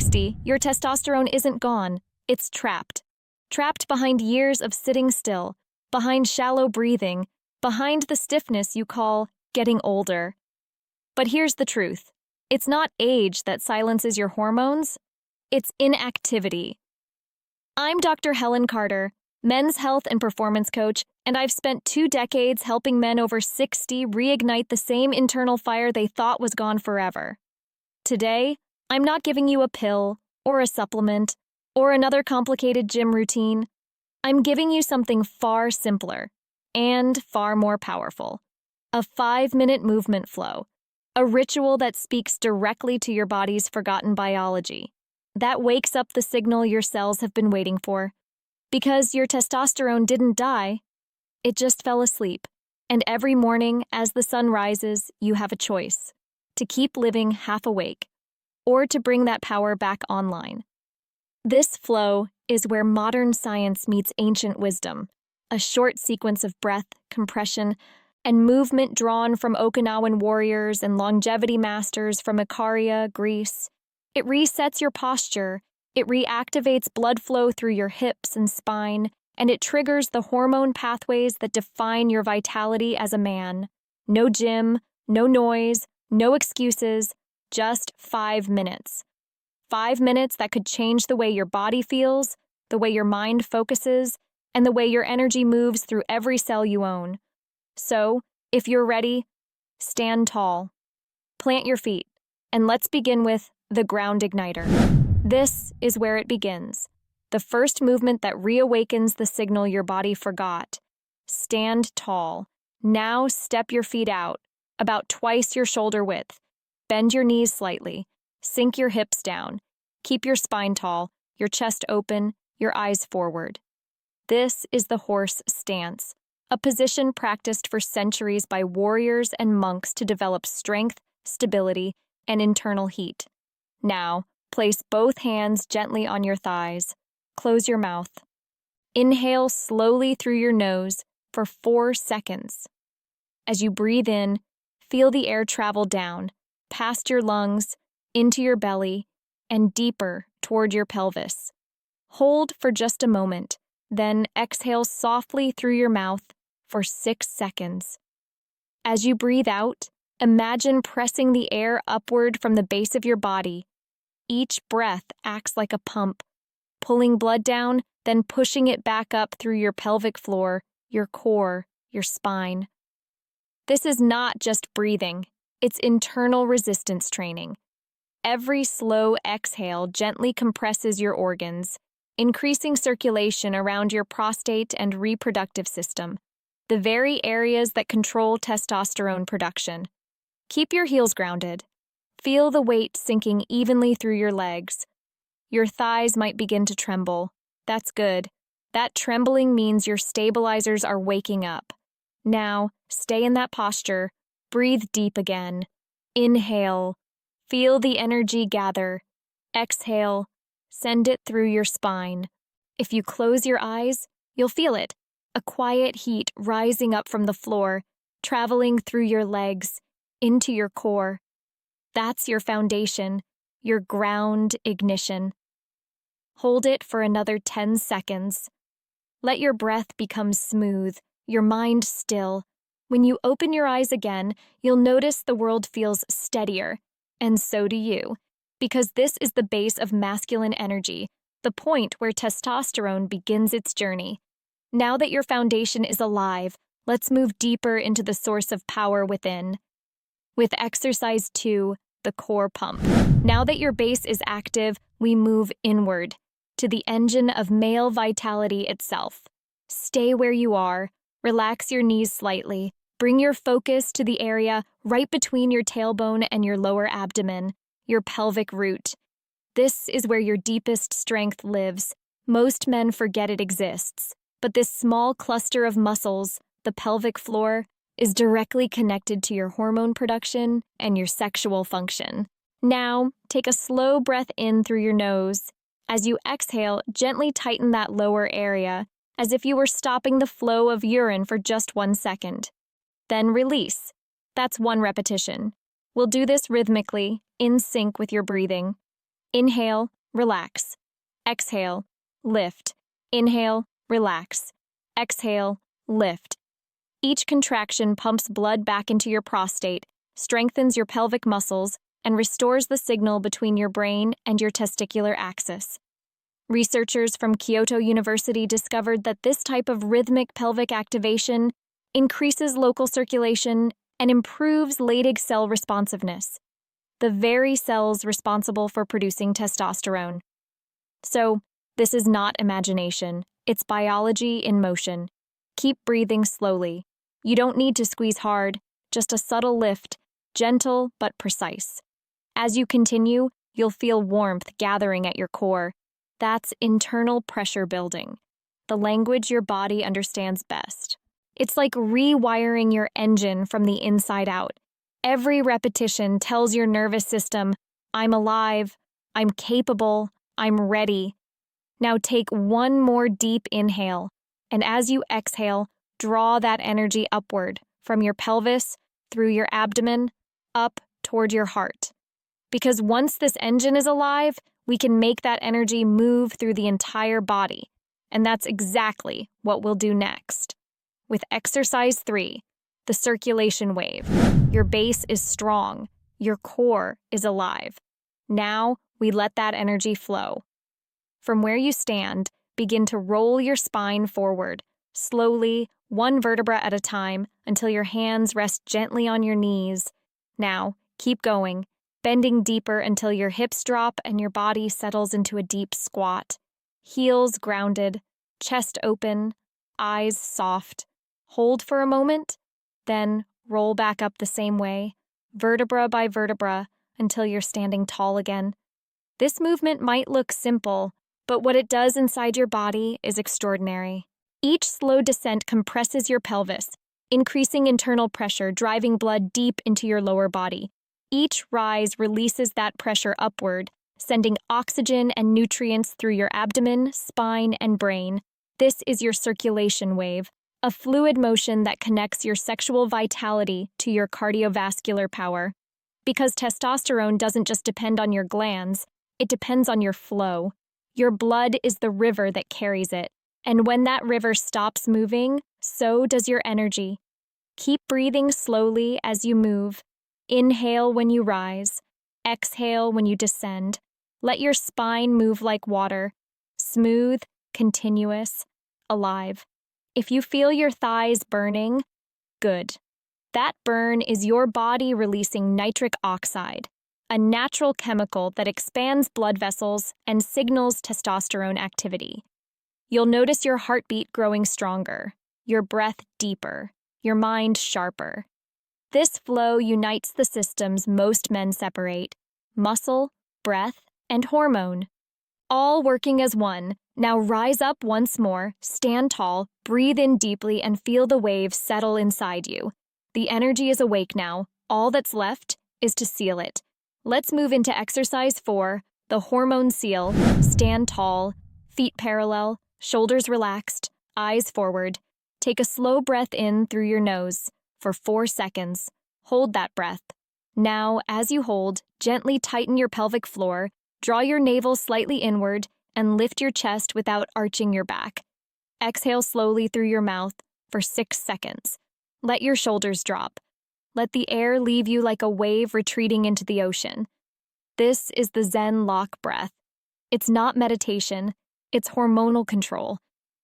60, your testosterone isn't gone, it's trapped. Trapped behind years of sitting still, behind shallow breathing, behind the stiffness you call getting older. But here's the truth. It's not age that silences your hormones, it's inactivity. I'm Dr. Helen Carter, men's health and performance coach, and I've spent 2 decades helping men over 60 reignite the same internal fire they thought was gone forever. Today, I'm not giving you a pill, or a supplement, or another complicated gym routine. I'm giving you something far simpler and far more powerful. A 5-minute movement flow, a ritual that speaks directly to your body's forgotten biology, that wakes up the signal your cells have been waiting for. Because your testosterone didn't die, it just fell asleep. And every morning, as the sun rises, you have a choice: to keep living half awake, or to bring that power back online. This flow is where modern science meets ancient wisdom, a short sequence of breath, compression, and movement drawn from Okinawan warriors and longevity masters from Ikaria, Greece. It resets your posture, it reactivates blood flow through your hips and spine, and it triggers the hormone pathways that define your vitality as a man. No gym, no noise, no excuses, just 5 minutes. 5 minutes that could change the way your body feels, the way your mind focuses, and the way your energy moves through every cell you own. So, if you're ready, stand tall, plant your feet, and let's begin with the ground igniter. This is where it begins, the first movement that reawakens the signal your body forgot. Stand tall. Now step your feet out, about twice your shoulder width. Bend your knees slightly. Sink your hips down. Keep your spine tall, your chest open, your eyes forward. This is the horse stance, a position practiced for centuries by warriors and monks to develop strength, stability, and internal heat. Now, place both hands gently on your thighs. Close your mouth. Inhale slowly through your nose for 4 seconds. As you breathe in, feel the air travel down, past your lungs, into your belly, and deeper toward your pelvis. Hold for just a moment, then exhale softly through your mouth for 6 seconds. As you breathe out, imagine pressing the air upward from the base of your body. Each breath acts like a pump, pulling blood down, then pushing it back up through your pelvic floor, your core, your spine. This is not just breathing, it's internal resistance training. Every slow exhale gently compresses your organs, increasing circulation around your prostate and reproductive system, the very areas that control testosterone production. Keep your heels grounded. Feel the weight sinking evenly through your legs. Your thighs might begin to tremble. That's good. That trembling means your stabilizers are waking up. Now, stay in that posture. Breathe deep again. Inhale. Feel the energy gather. Exhale. Send it through your spine. If you close your eyes, you'll feel it. A quiet heat rising up from the floor, traveling through your legs, into your core. That's your foundation, your ground ignition. Hold it for another 10 seconds. Let your breath become smooth, your mind still. When you open your eyes again, you'll notice the world feels steadier, and so do you, because this is the base of masculine energy, the point where testosterone begins its journey. Now that your foundation is alive, let's move deeper into the source of power within. With exercise 2, the core pump. Now that your base is active, we move inward, to the engine of male vitality itself. Stay where you are, relax your knees slightly, bring your focus to the area right between your tailbone and your lower abdomen, your pelvic root. This is where your deepest strength lives. Most men forget it exists, but this small cluster of muscles, the pelvic floor, is directly connected to your hormone production and your sexual function. Now, take a slow breath in through your nose. As you exhale, gently tighten that lower area, as if you were stopping the flow of urine for just 1 second. Then release. That's 1 repetition. We'll do this rhythmically, in sync with your breathing. Inhale, relax. Exhale, lift. Inhale, relax. Exhale, lift. Each contraction pumps blood back into your prostate, strengthens your pelvic muscles, and restores the signal between your brain and your testicular axis. Researchers from Kyoto University discovered that this type of rhythmic pelvic activation increases local circulation and improves Leydig cell responsiveness, the very cells responsible for producing testosterone. So, this is not imagination, it's biology in motion. Keep breathing slowly. You don't need to squeeze hard, just a subtle lift, gentle but precise. As you continue, you'll feel warmth gathering at your core. That's internal pressure building, the language your body understands best. It's like rewiring your engine from the inside out. Every repetition tells your nervous system, I'm alive, I'm capable, I'm ready. Now take one more deep inhale, and as you exhale, draw that energy upward from your pelvis, through your abdomen, up toward your heart. Because once this engine is alive, we can make that energy move through the entire body. And that's exactly what we'll do next. With exercise 3, the circulation wave. Your base is strong. Your core is alive. Now we let that energy flow. From where you stand, begin to roll your spine forward, slowly, one vertebra at a time, until your hands rest gently on your knees. Now, keep going, bending deeper until your hips drop and your body settles into a deep squat. Heels grounded, chest open, eyes soft. Hold for a moment, then roll back up the same way, vertebra by vertebra, until you're standing tall again. This movement might look simple, but what it does inside your body is extraordinary. Each slow descent compresses your pelvis, increasing internal pressure, driving blood deep into your lower body. Each rise releases that pressure upward, sending oxygen and nutrients through your abdomen, spine, and brain. This is your circulation wave, a fluid motion that connects your sexual vitality to your cardiovascular power. Because testosterone doesn't just depend on your glands, it depends on your flow. Your blood is the river that carries it, and when that river stops moving, so does your energy. Keep breathing slowly as you move. Inhale when you rise. Exhale when you descend. Let your spine move like water, smooth, continuous, alive. If you feel your thighs burning, good. That burn is your body releasing nitric oxide, a natural chemical that expands blood vessels and signals testosterone activity. You'll notice your heartbeat growing stronger, your breath deeper, your mind sharper. This flow unites the systems most men separate: muscle, breath, and hormone. All working as one. Now rise up once more, stand tall, breathe in deeply, and feel the waves settle inside you. The energy is awake now. All that's left is to seal it. Let's move into exercise 4, the hormone seal. Stand tall, feet parallel, shoulders relaxed, eyes forward. Take a slow breath in through your nose for 4 seconds. Hold that breath. Now, as you hold, gently tighten your pelvic floor, draw your navel slightly inward, and lift your chest without arching your back. Exhale slowly through your mouth for 6 seconds. Let your shoulders drop. Let the air leave you like a wave retreating into the ocean. This is the Zen lock breath. It's not meditation, it's hormonal control.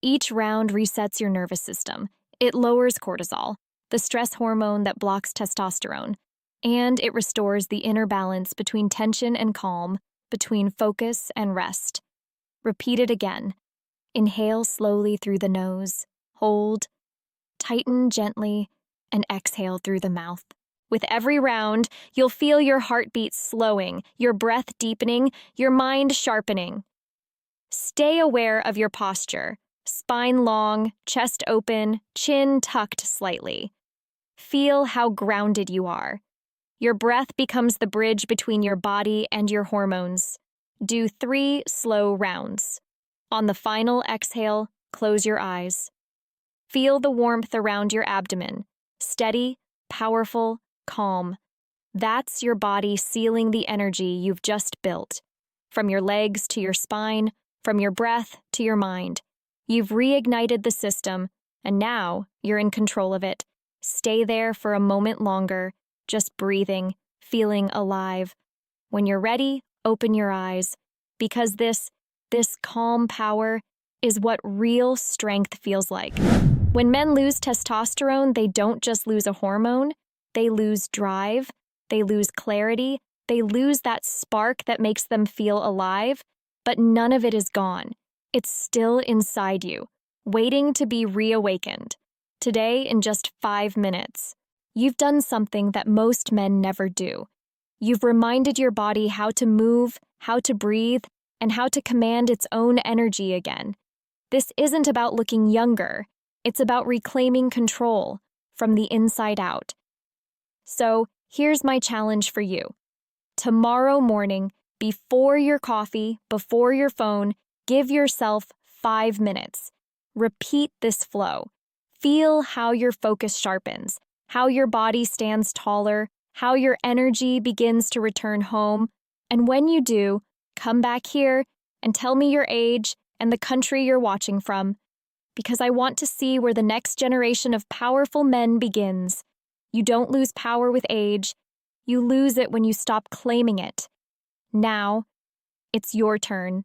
Each round resets your nervous system. It lowers cortisol, the stress hormone that blocks testosterone, and it restores the inner balance between tension and calm, between focus and rest. Repeat it again. Inhale slowly through the nose, hold, tighten gently, and exhale through the mouth. With every round, you'll feel your heartbeat slowing, your breath deepening, your mind sharpening. Stay aware of your posture. Spine long, chest open, chin tucked slightly. Feel how grounded you are. Your breath becomes the bridge between your body and your hormones. Do 3 slow rounds. On the final exhale, close your eyes. Feel the warmth around your abdomen. Steady, powerful, calm. That's your body sealing the energy you've just built. from your legs to your spine, from your breath to your mind. You've reignited the system, and now you're in control of it. Stay there for a moment longer, just breathing, feeling alive. When you're ready, open your eyes, because this calm power is what real strength feels like. When men lose testosterone, they don't just lose a hormone, they lose drive, they lose clarity, they lose that spark that makes them feel alive, but none of it is gone. It's still inside you, waiting to be reawakened. Today, in just 5 minutes, you've done something that most men never do. You've reminded your body how to move, how to breathe, and how to command its own energy again. This isn't about looking younger. It's about reclaiming control from the inside out. So, here's my challenge for you. Tomorrow morning, before your coffee, before your phone, give yourself 5 minutes. Repeat this flow. Feel how your focus sharpens, how your body stands taller, how your energy begins to return home. And when you do, come back here and tell me your age and the country you're watching from, because I want to see where the next generation of powerful men begins. You don't lose power with age. You lose it when you stop claiming it. Now, it's your turn.